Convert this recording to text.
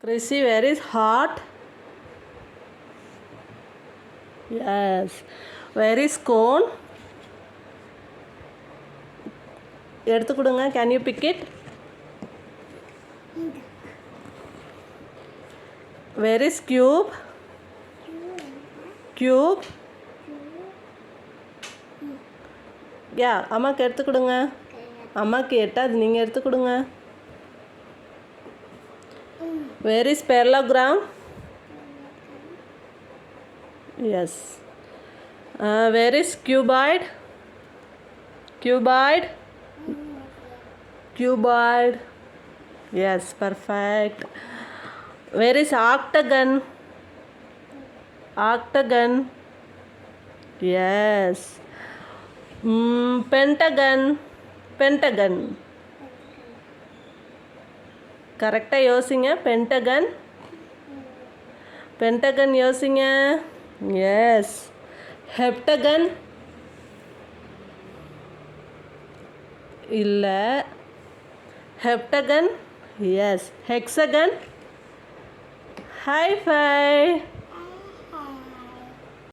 Chrissy, where is heart? Yes. Where is cone? எடுத்து கொடுங்க. Can you pick it? Where is cube? Cube? Yeah, அம்மாக்கு எடுத்து கொடுங்க. அம்மாக்கு எட்டாது, நீங்கள் எடுத்து கொடுங்க. Where is parallelogram? Yes. Where is cuboid? Cuboid? Cuboid. Yes, perfect. Where is octagon? Octagon. Yes. Pentagon. Pentagon. கரெக்டாக யோசிங்க. பென்டகன். பென்டகன் யோசிங்க. எஸ். ஹெப்டகன் இல்லை. ஹெப்டகன். எஸ். ஹெக்ஸகன். High five.